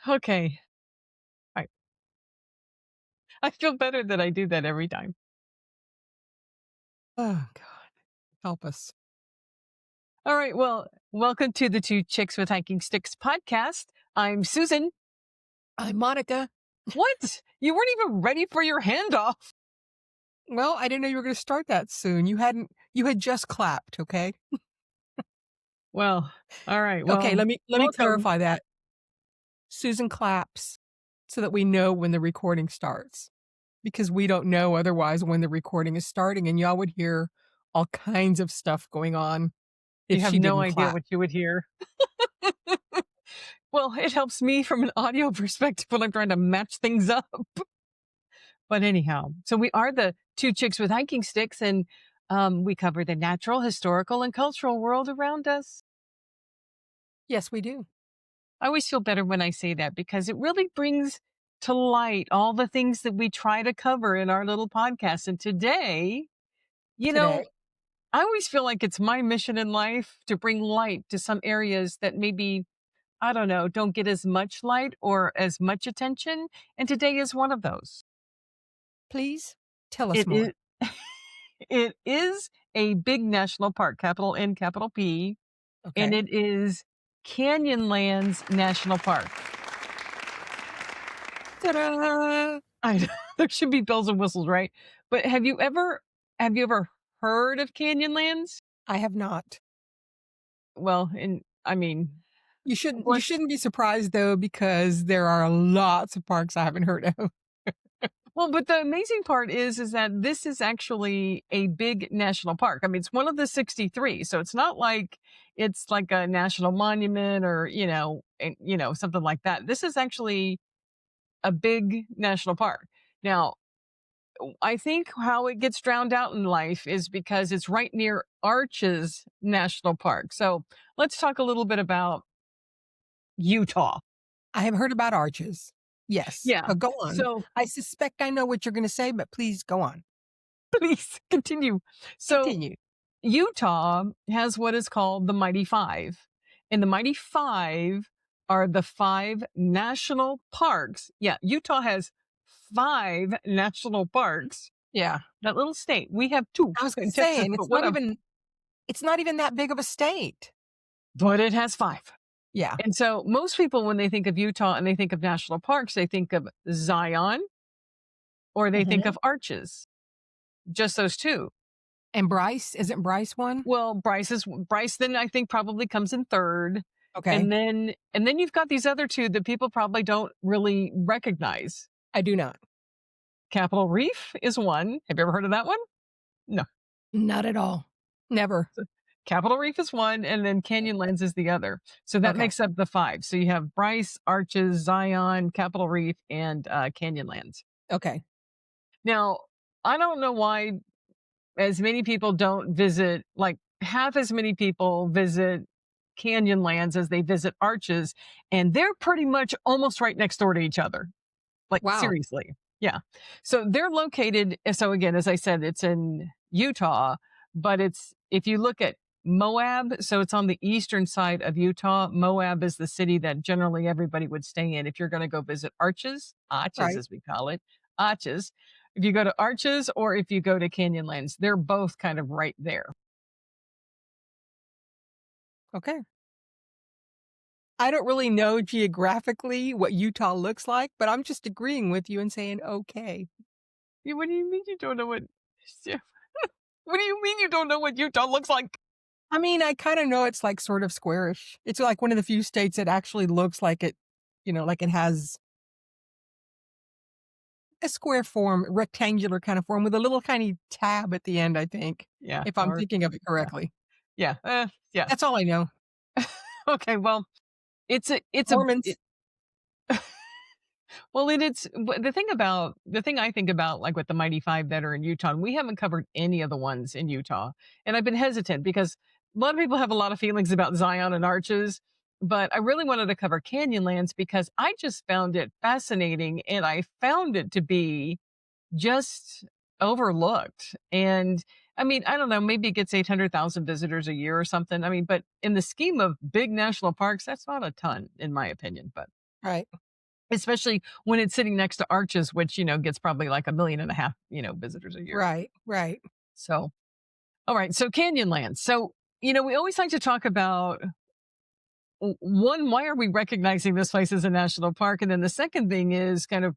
Okay. I I feel better that I do that every time. Oh, God. Help us. All right. Well, welcome to the Two Chicks with Hiking Sticks podcast. I'm Susan. I'm Monica. What? You weren't even ready for your handoff. Well, I didn't know you were going to start that soon. You had just clapped, okay? Well, all right. Okay, Well, let me welcome. clarify that. Susan claps so that we know when the recording starts because we don't know otherwise when the recording is starting and y'all would hear all kinds of stuff going on if You have she no didn't idea clap what you would hear. Well, it helps me from an audio perspective when I'm trying to match things up. But anyhow, so we are the Two Chicks with Hiking Sticks, and we cover the natural, historical, and cultural world around us. Yes, we do. I always feel better when I say that because it really brings to light all the things that we try to cover in our little podcast. And today, you Today. know, I always feel like it's my mission in life to bring light to some areas that maybe, I don't know, don't get as much light or as much attention. And today is one of those. Please tell us It more. is, it is a big national park, capital N, capital P, and Okay. it is Canyonlands National Park. Ta-da! I there should be bells and whistles, right? But have you ever heard of Canyonlands? I have not. Well, and I mean, of You course. shouldn't be surprised though because there are lots of parks I haven't heard of. Well, but the amazing part is that this is actually a big national park. I mean, it's one of the 63, so it's not like it's like a national monument or something like that. This is actually a big national park. Now, I think how it gets drowned out in life is because it's right near Arches National Park. So let's talk a little bit about Utah. I have heard about arches. Yes, Yeah. but go on. So I suspect I know what you're gonna say, but please go on. please continue. So Continue. Utah has what is called the Mighty Five. And the Mighty Five are the five national parks. Yeah, Utah has five national parks. Yeah. That little state. We have two I was in Texas, saying but whatever. it's not even that big of a state. But it has five. Yeah. And so most people, when they think of Utah and they think of national parks, they think of Zion or they think Mhm. of Arches, just those two. And Bryce, isn't Bryce one? Well, Bryce then I think probably comes in third. Okay. And then you've got these other two that people probably don't really recognize. I do not. Capitol Reef is one. Have you ever heard of that one? No. Not at all. Never. So Capitol Reef is one, and then Canyonlands is the other. So that Okay. makes up the five. So you have Bryce, Arches, Zion, Capitol Reef, and Canyonlands. Okay. Now, I don't know why as many people don't visit, like half as many people visit Canyonlands as they visit Arches, and they're pretty much almost right next door to each other. Like Wow. seriously. Yeah. So they're located, so again, as I said, it's in Utah, but it's if you look at Moab, so it's on the eastern side of Utah. Moab is the city that generally everybody would stay in if you're going to go visit Arches Right. as we call it, Arches. If you go to Arches or if you go to Canyonlands, they're both kind of right there. Okay. I don't really know geographically what Utah looks like, but I'm just agreeing with you and saying, "Okay." What do you mean you don't know what? What do you mean you don't know what Utah looks like? I mean, I kinda know it's, like, sort of squarish. It's, like, one of the few states that actually looks like like it has a square form, rectangular kind of form with a little tiny tab at the end, I think, Yeah. if I'm Or thinking of it yeah. correctly. Yeah. Yeah. That's all I know. Okay. Well, it's a Mormons. it, well, the thing I think about, like with the Mighty Five that are in Utah, and we haven't covered any of the ones in Utah, and I've been hesitant because a lot of people have a lot of feelings about Zion and Arches, but I really wanted to cover Canyonlands because I just found it fascinating, and I found it to be just overlooked. And I mean, I don't know, maybe it gets 800,000 visitors a year or something. I mean, but in the scheme of big national parks, that's not a ton, in my opinion. But Right. especially when it's sitting next to Arches, which, gets probably like 1.5 million, visitors a year. Right, right, So, all right. So Canyonlands. So, we always like to talk about one, why are we recognizing this place as a national park? And then the second thing is kind of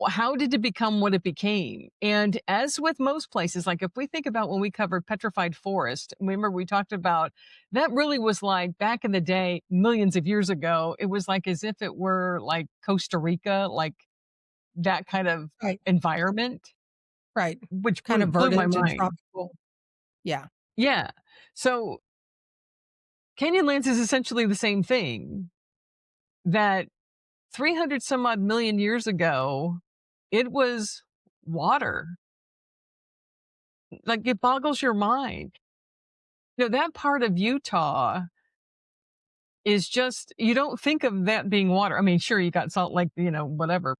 how did it become what it became? And as with most places, like if we think about when we covered petrified forest, remember we talked about that really was like back in the day, millions of years ago, it was like as if it were like Costa Rica, like that kind of right, environment, right. which Kind of blew my verdant and mind. tropical. Yeah, Yeah. So Canyonlands is essentially the same thing that 300 some odd million years ago, it was water. Like it boggles your mind. That part of Utah is just, you don't think of that being water. I mean, sure, you got Salt Lake, whatever.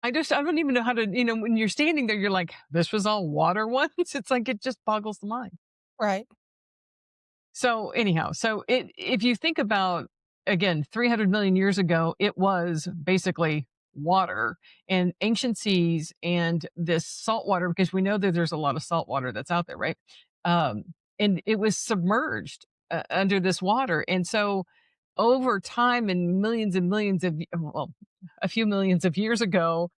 I don't even know how to, when you're standing there, you're like, this was all water once. It's like, it just boggles the mind. right, So anyhow, if you think about again 300 million years ago, it was basically water and ancient seas and this salt water because we know that there's a lot of salt water that's out there, right? Um, and it was submerged under this water, and so over time and millions of well, a few millions of years ago,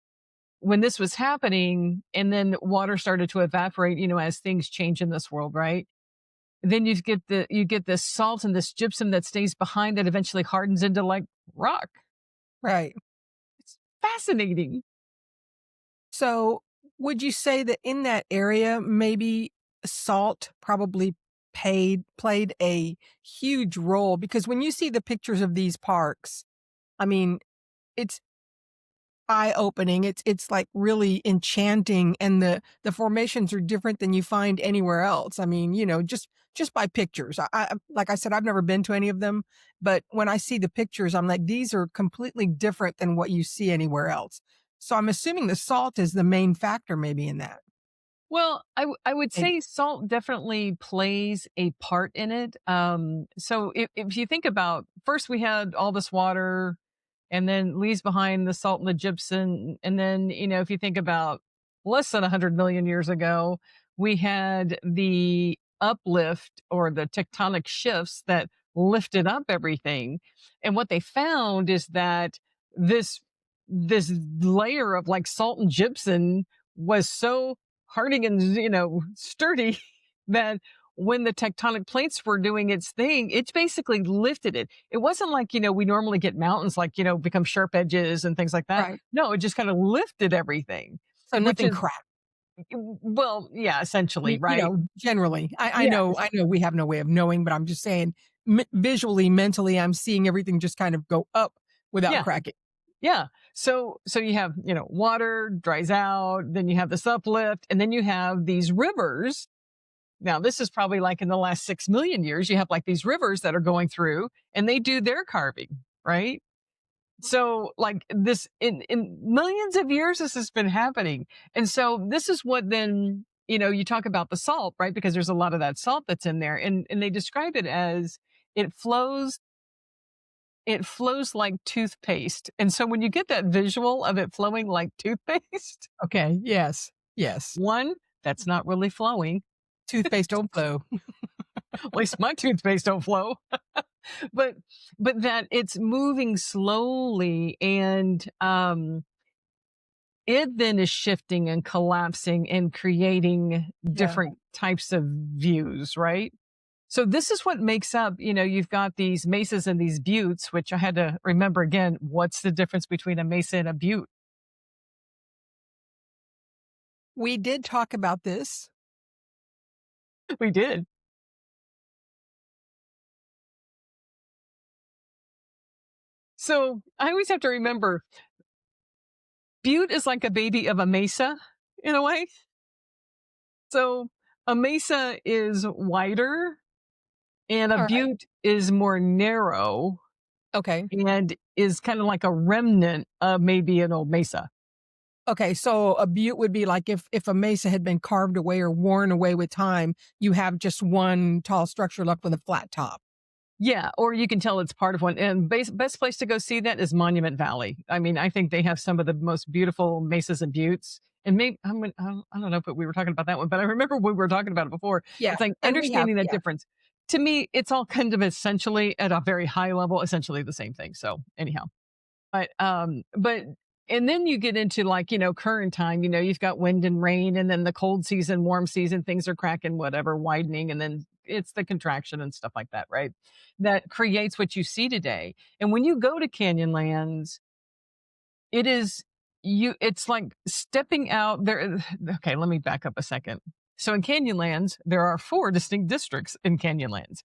when this was happening, and then water started to evaporate, as things change in this world, right? Then you get this salt and this gypsum that stays behind that eventually hardens into like rock. right. It's fascinating. So, would you say that in that area, maybe salt probably played a huge role? Because when you see the pictures of these parks, I mean, it's eye-opening. It's like really enchanting, and the formations are different than you find anywhere else. I mean, just by pictures. Like I said, I've never been to any of them, but when I see the pictures, I'm like, these are completely different than what you see anywhere else. So I'm assuming the salt is the main factor maybe in that. Well, I would Maybe. say salt definitely plays a part in it. So if you think about first, we had all this water, and then leaves behind the salt and the gypsum, and then if you think about less than 100 million years ago, we had the uplift or the tectonic shifts that lifted up everything, and what they found is that this this layer of like salt and gypsum was so hardy and sturdy that when the tectonic plates were doing its thing, it's basically lifted it. It wasn't like, we normally get mountains like, become sharp edges and things like that. Right. No, it just kind of lifted everything, So which nothing is, cracked. well, yeah, essentially, right? Generally. I Yeah. know we have no way of knowing, but I'm just saying visually, mentally, I'm seeing everything just kind of go up without Yeah. cracking. Yeah. So you have, water dries out, then you have this uplift, and then you have these rivers. Now, this is probably like in the last 6 million years, you have like these rivers that are going through and they do their carving, right? So like this in millions of years, this has been happening. And so this is what then, you talk about the salt, right? Because there's a lot of that salt that's in there. And they describe it as it flows, it flows like toothpaste. And so when you get that visual of it flowing like toothpaste, Okay. Yes. Yes. one, that's not really flowing. Toothpaste don't flow. At least my toothpaste don't flow. but that it's moving slowly, and it then is shifting and collapsing and creating Yeah. different types of views, right? So this is what makes up, you've got these mesas and these buttes, which I had to remember again, what's the difference between a mesa and a butte? We did talk about this. We did. So I always have to remember butte is like a baby of a mesa in a way. So a mesa is wider and a All right. butte is more narrow Okay. and is kind of like a remnant of maybe an old mesa. Okay. So a butte would be like if a mesa had been carved away or worn away with time, you have just one tall structure left with a flat top. Yeah, or you can tell it's part of one. And best place to go see that is Monument Valley. I mean, I think they have some of the most beautiful mesas and buttes. And maybe I don't know if we were talking about that one, but I remember when we were talking about it before. Yeah, It's like and we have, understanding that yeah. difference. To me, it's all kind of essentially at a very high level, essentially the same thing. So anyhow, but and then you get into like, current time, you've got wind and rain and then the cold season, warm season, things are cracking, whatever, widening, and then it's the contraction and stuff like that, right? That creates what you see today. And when you go to Canyonlands, it is it's like stepping out there. Okay, let me back up a second. So in Canyonlands, there are four distinct districts in Canyonlands.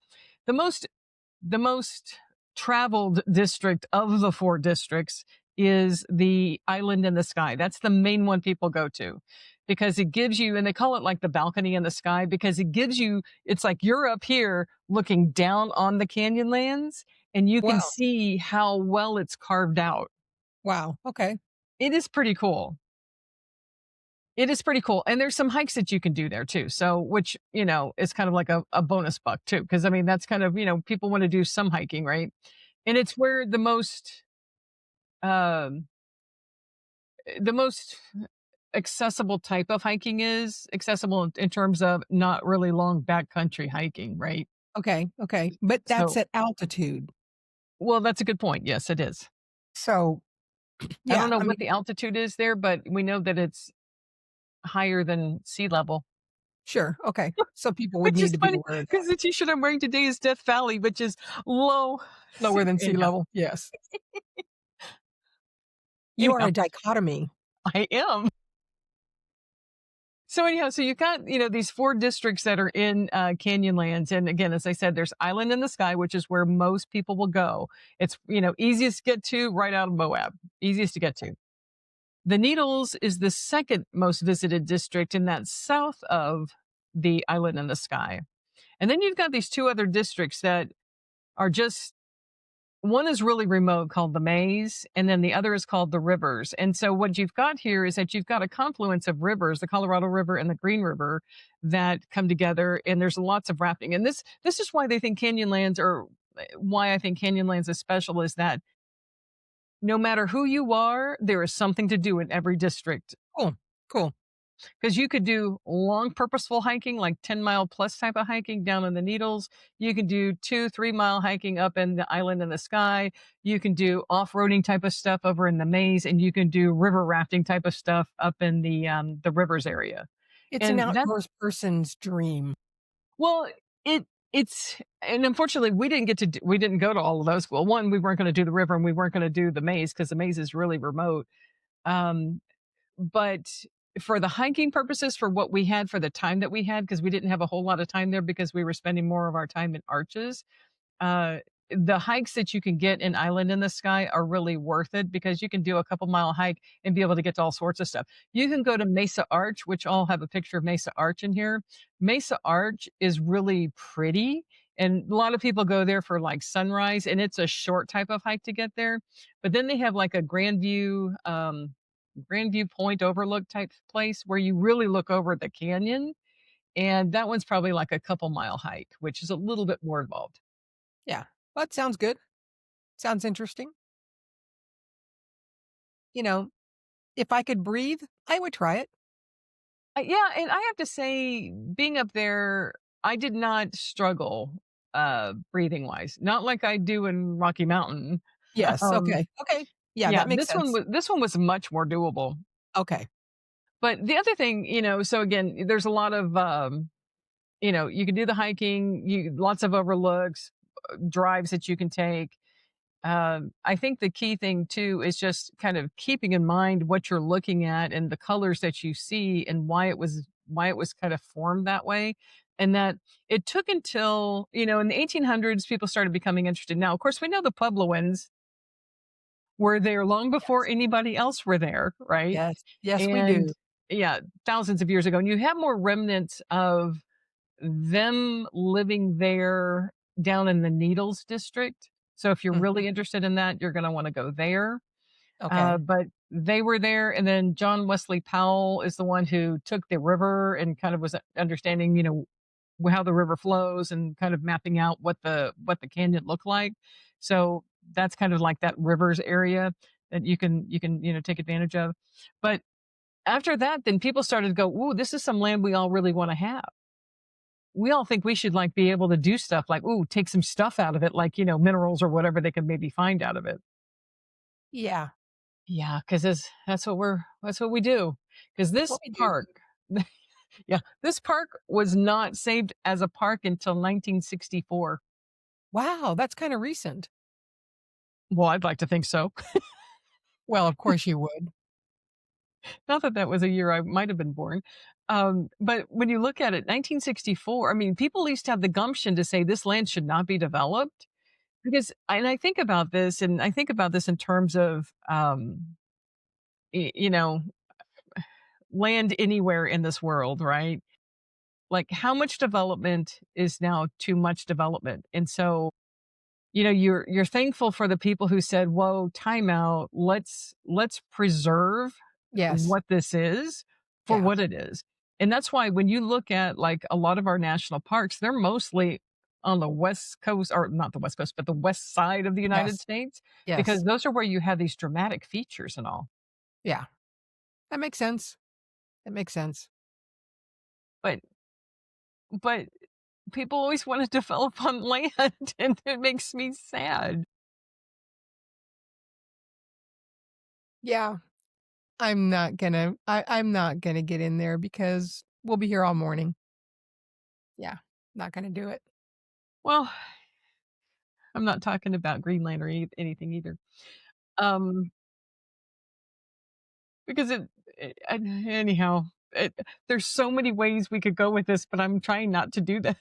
The most traveled district of the four districts is the island in the sky. That's the main one people go to because it gives you, and they call it like the balcony in the sky because it gives you, it's like you're up here looking down on the Canyonlands and you can Wow, see how well it's carved out. wow, okay, It is pretty cool. It is pretty cool. And there's some hikes that you can do there too. So, which, is kind of like a bonus buck too. Cause I mean, that's kind of, people want to do some hiking, right? And it's where um, the most accessible type of hiking is accessible in terms of not really long backcountry hiking, right? okay, okay, but that's So, at altitude. well, that's a good point. Yes, it is. So, I don't yeah, know I what mean, the altitude is there, but we know that it's higher than sea level. sure, okay, so people would Which need is to be funny aware of because that. the t-shirt I'm wearing today is Death Valley, which is low Lower sea than sea anyhow, level, yes. You are anyhow, a dichotomy. I am. So anyhow, so you've got, these four districts that are in Canyonlands. And again, as I said, there's Island in the Sky, which is where most people will go. It's, easiest to get to right out of Moab, easiest to get to. The Needles is the second most visited district, and that's south of the Island in the Sky. And then you've got these two other districts that are just one is really remote called the Maze, and then the other is called the Rivers. And so what you've got here is that you've got a confluence of rivers, the Colorado River and the Green River, that come together, and there's lots of rafting. And this is why they think Canyonlands, or why I think Canyonlands is special, is that no matter who you are, there is something to do in every district. Cool, cool, Because you could do long purposeful hiking, like 10-mile plus type of hiking down in the Needles. You can do 2, 3 mile hiking up in the Island in the Sky. You can do off-roading type of stuff over in the Maze, and you can do river rafting type of stuff up in the rivers area. it's an And that outdoors person's dream. well, it's and unfortunately we didn't go to all of those. Well, one, we weren't going to do the river and we weren't going to do the Maze because the Maze is really remote. Um, but for the hiking purposes, for what we had, for the time that we had, because we didn't have a whole lot of time there because we were spending more of our time in Arches, uh, the hikes that you can get in Island in the Sky are really worth it because you can do a couple-mile hike and be able to get to all sorts of stuff. You can go to Mesa Arch, which I'll have a picture of Mesa Arch in here. Mesa Arch is really pretty, and a lot of people go there for like sunrise, and it's a short type of hike to get there. But then they have like a Grandview Point overlook type place where you really look over the canyon. And that one's probably like a couple-mile hike, which is a little bit more involved. Yeah, well, that sounds good, sounds interesting. You know, if I could breathe, I would try it. Yeah, and I have to say, being up there, I did not struggle breathing wise. Not like I do in Rocky Mountain. Yes, um okay, okay. Yeah, yeah, that makes sense. this one was much more doable. Okay. But the other thing, so again, there's a lot of you can do the hiking, you lots of overlooks, drives that you can take. I think the key thing too is just kind of keeping in mind what you're looking at and the colors that you see and why it was kind of formed that way. And that it took until, in the 1800s, people started becoming interested. Now, of course, we know the Puebloans were there long before Yes. anybody else were there, right? Yes. Yes, we And do. yeah, thousands of years ago. And you have more remnants of them living there down in the Needles district. So if you're Mhm. really interested in that, you're gonna wanna go there. Okay. But they were there, and then John Wesley Powell is the one who took the river and kind of was understanding, how the river flows and kind of mapping out what the canyon looked like. So that's kind of like that rivers area that you can take advantage of. But after that, then people started to go, "Ooh, this is some land we all really want to have." We all think we should like be able to do stuff like, "Ooh, take some stuff out of it, like minerals or whatever they can maybe find out of it." Yeah, Yeah, because that's what we do. Because that's this what we do. park, yeah, this park was not saved as a park until 1964. Wow, that's kinda recent. Well, I'd like to think so. Well, of course you would. Not that that was a year I might have been born. But when you look at it, 1964, I mean, people used to have the gumption to say this land should not be developed because, and I think about this, and I think about this in terms of, y- you know, land anywhere in this world, right? Like how much development is now too much development. And so, you're thankful for the people who said, "Whoa, time out. Let's preserve Yes. what this is for Yeah. what it is." And that's why when you look at like a lot of our national parks, they're mostly on the west coast, or not the west coast, but the west side of the United Yes. States, because Yes. those are where you have these dramatic features and all. Yeah. That makes sense. That makes sense. But but people always want to develop on land, and it makes me sad. Yeah. I'm not gonna get in there because we'll be here all morning. Yeah. Not gonna do it. Well, I'm not talking about Greenland or anything either. Um, because anyhow, it, there's so many ways we could go with this, but I'm trying not to do that.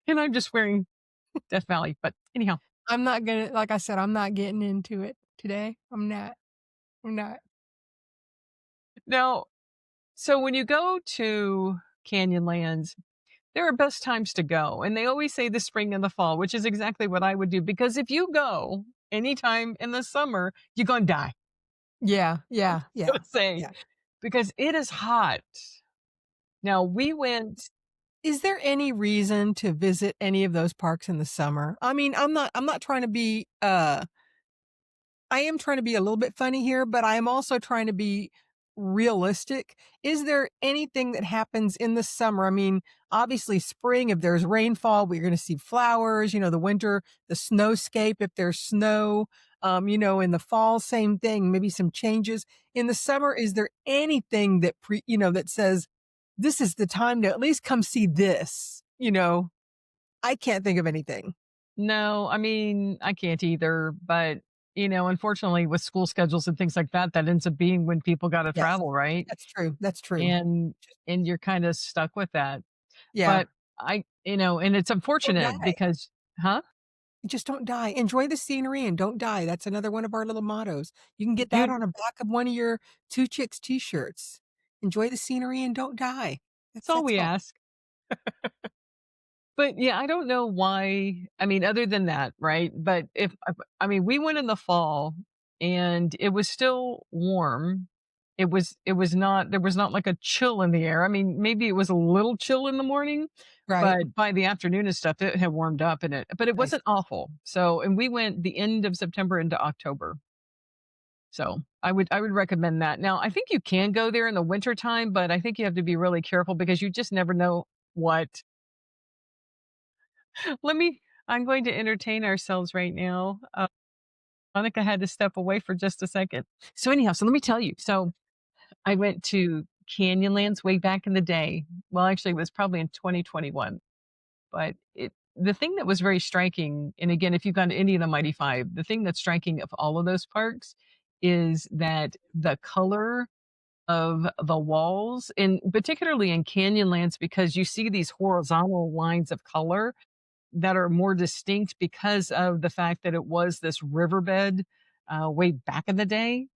And I'm just wearing Death Valley. But anyhow, I'm not gonna like I said, I'm not getting into it today. I'm not. I'm not. now, so when you go to Canyonlands, there are best times to go. And they always say the spring and the fall, which is exactly what I would do. Because if you go anytime in the summer, you're going to die. Yeah. I'm Yeah. just Yeah. going to say, Yeah. because it is hot. Now, we went. Is there any reason to visit any of those parks in the summer? I mean, I'm not trying to be, I am trying to be a little bit funny here, but I am also trying to be realistic. Is there anything that happens in the summer? I mean, obviously spring, if there's rainfall, we're going to see flowers, the winter, the snowscape, if there's snow, in the fall, same thing, maybe some changes. In the summer, is there anything that that says this is the time to at least come see this? I can't think of anything. No, I mean, I can't either, but, unfortunately, with school schedules and things like that, that ends up being when people gotta Yes, travel, right? that's true. That's true. And Just and you're kinda stuck with that. yeah. But and it's Don't unfortunate die. because. Huh? Just don't die. Enjoy the scenery and don't die. That's another one of our little mottos. You can get that You on the back of one of your 2 Chicks T-shirts. Enjoy the scenery and don't die. It's That's all that's we all. ask. But, yeah, I don't know why, I mean, other than that, right? But if I mean, we went in the fall, and it was still warm. It was not, there was not like a chill in the air. I mean, maybe it was a little chill in the morning, Right. but by the afternoon and stuff, it had warmed up, but it Nice. wasn't awful. So, and we went the end of September into October. So, I would recommend that. Now, I think you can go there in the wintertime, but I think you have to be really careful because you just never know what. Let me I'm going to entertain ourselves right now. Monica had to step away for just a second. So anyhow, so let me tell you. So I went to Canyonlands way back in the day. Well, actually, it was probably in 2021. But the thing that was very striking, and again, if you've gone to any of the Mighty Five, the thing that's striking of all of those parks is that the color of the walls, and particularly in Canyonlands, because you see these horizontal lines of color that are more distinct because of the fact that it was this riverbed way back in the day.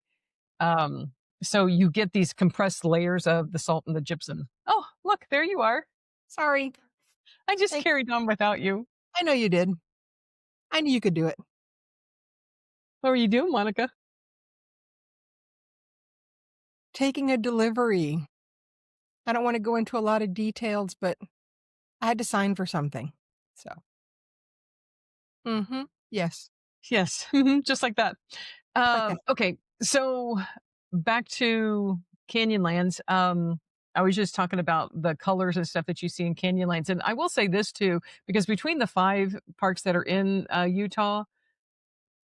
Um, so you get these compressed layers of the salt and the gypsum. Oh, look, there you are. Sorry. I just Thank carried on without you. I know you did. I knew you could do it. What were you doing, Monica? Taking a delivery. I don't wanna go into a lot of details, but I had to sign for something. So mhm. Yes. Yes, mhm, just like that. Like that. Okay, so back to Canyonlands. I was just talking about the colors and stuff that you see in Canyonlands, and I will say this too, because between the 5 parks that are in, Utah,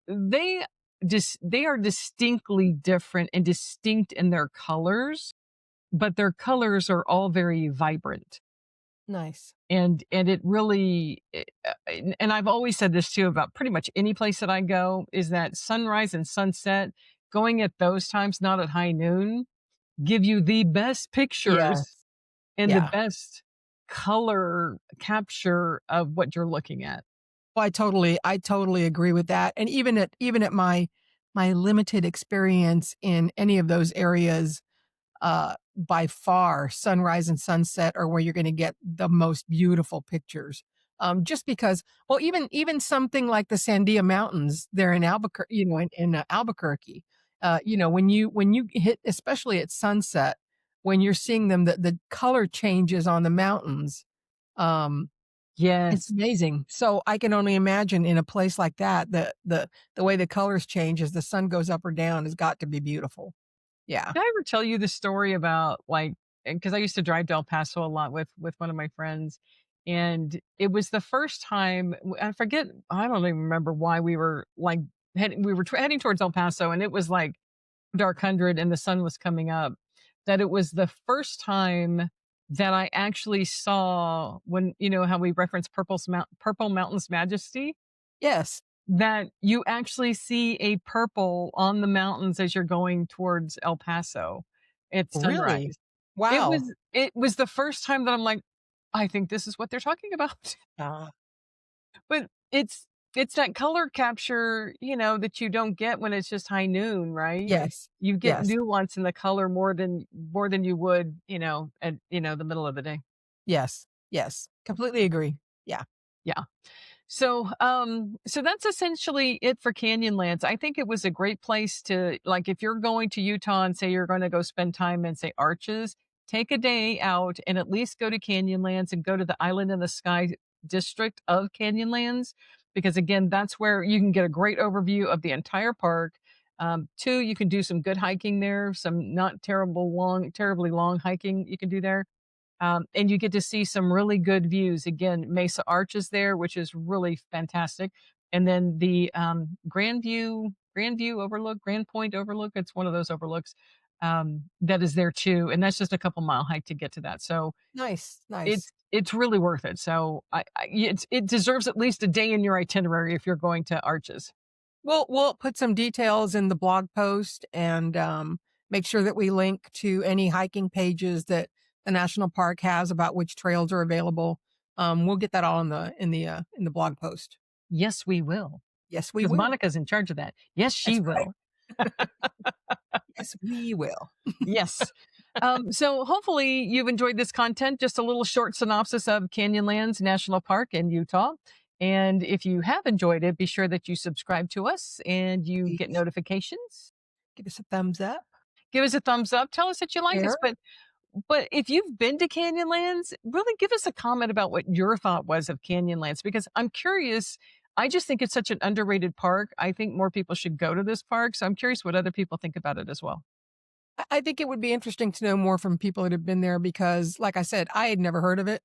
they they are distinctly different and distinct in their colors, but their colors are all very vibrant. Nice. And it really and I've always said this too about pretty much any place that I go, is that sunrise and sunset, going at those times, not at high noon, give you the best pictures Yes. and the Yeah. best color capture of what you're looking at. Well, I totally agree with that, and even at my limited experience in any of those areas, by far, sunrise and sunset are where you're gonna get the most beautiful pictures. Just because well, even something like the Sandia Mountains there in Albuquerque, when you hit especially at sunset, when you're seeing them, the color changes on the mountains, um, it's Yes. amazing. So, I can only imagine in a place like that, the way the colors change as the sun goes up or down has got to be beautiful. Yeah. Did I ever tell you the story about, like, because I used to drive to El Paso a lot with one of my friends, and it was the first time I forget, I don't even remember why we were, like, heading towards El Paso, and it was, like, dark 100 and the sun was coming up, that it was the first time that I actually saw, when how we reference Purple Mountain's majesty? Yes. That you actually see a purple on the mountains as you're going towards El Paso at Really? sunrise. Wow. It was the first time that I'm like, "I think this is what they're talking about." Ah, But it's that color capture, that you don't get when it's just high noon, right? yes. You get Yes. nuance in the color more than you would, at, the middle of the day. Yes. Yes. Completely agree. Yeah. Yeah. So that's essentially it for Canyonlands. I think it was a great place to, like, if you're going to Utah and say you're going to go spend time in, say, Arches, take a day out and at least go to Canyonlands and go to the Island in the Sky district of Canyonlands, because again, that's where you can get a great overview of the entire park. Two, you can do some good hiking there, some not terribly long hiking you can do there. And you get to see some really good views. Again, Mesa Arches there, which is really fantastic. And then the Grand View Overlook, Grand Point Overlook. It's one of those overlooks that is there too, and that's just a couple mile hike to get to that. So Nice. Nice. it's really worth it. So it deserves at least a day in your itinerary if you're going to Arches. We'll put some details in the blog post and, make sure that we link to any hiking pages that the national park has about which trails are available. We'll get that all in the blog post. Yes, we will, Yes, we because will. Monica's in charge of that. Yes, she That's right. will. Yes, we will. Yes. So hopefully you've enjoyed this content, just a little short synopsis of Canyonlands National Park in Utah. And if you have enjoyed it, be sure that you subscribe to us and you get Please notifications. give us a thumbs up, Give us a thumbs up. Tell us that you like us. share. But if you've been to Canyonlands, really give us a comment about what your thought was of Canyonlands, because I'm curious. I just think it's such an underrated park. I think more people should go to this park. So I'm curious what other people think about it as well. I think it would be interesting to know more from people that have been there because, like I said, I had never heard of it.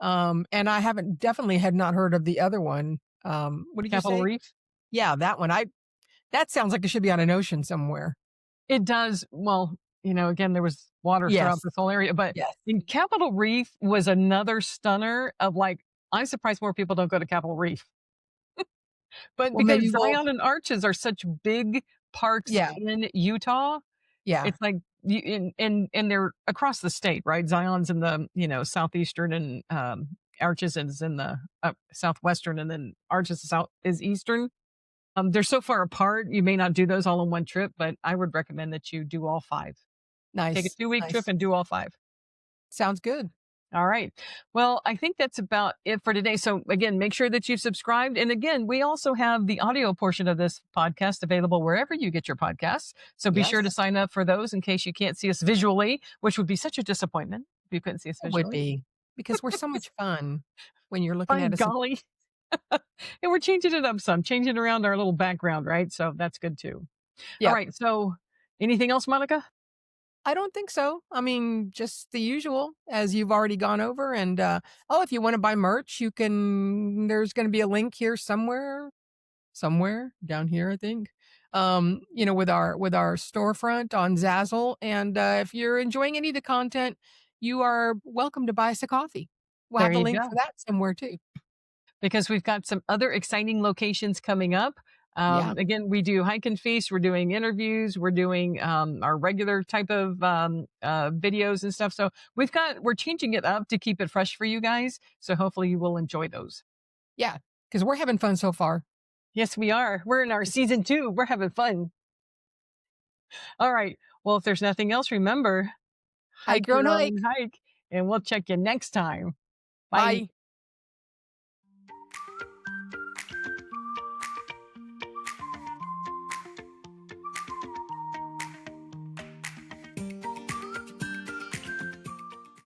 And I haven't definitely had not heard of the other one. What did you Capitol say? Reef. Yeah, that one. I that sounds like it should be on an ocean somewhere. It does. Well, again, there was water throughout Yes. this whole area, but Yes. in Capitol Reef was another stunner of, like, I'm surprised more people don't go to Capitol Reef. But Well, because maybe we'll Zion and Arches are such big parks yeah, in Utah, yeah. it's like you and they're across the state, right? Zion's in the, southeastern, and Arches is in the southwestern, and then Arches is eastern. They're so far apart, you may not do those all in one trip, but I would recommend that you do all 5. Take a Nice, 2-week trip nice. and do all 5. Sounds good. All right. Well, I think that's about it for today. So, again, make sure that you've subscribed. And again, we also have the audio portion of this podcast available wherever you get your podcasts. So be sure to Yes, sign up for those in case you can't see us visually, which would be such a disappointment if you couldn't see us it would visually. be, because we're so much fun when you're looking By at us in. golly. And we're changing it up some, changing around our little background, right? So that's good too. All Yep. right. So, anything else, Monica? I don't think so. I mean, just the usual as you've already gone over, and, oh, if you wanna buy merch, you can there's gonna be a link here somewhere down here, I think, with our storefront on Zazzle, and, if you're enjoying any of the content, you are welcome to buy us a coffee. We'll There have a you link for go. that somewhere too. Because we've got some other exciting locations coming up. Yeah. Again, we do hike and feast. We're doing interviews. We're doing our regular type of videos and stuff. So we're changing it up to keep it fresh for you guys. So hopefully you will enjoy those. Yeah, because 'cause we're having fun so far. Yes, we are. We're in our season 2. We're having fun. All right. Well, if there's nothing else, remember, Hike hike your own your hike. own hike, and we'll check you next time. Bye. Bye.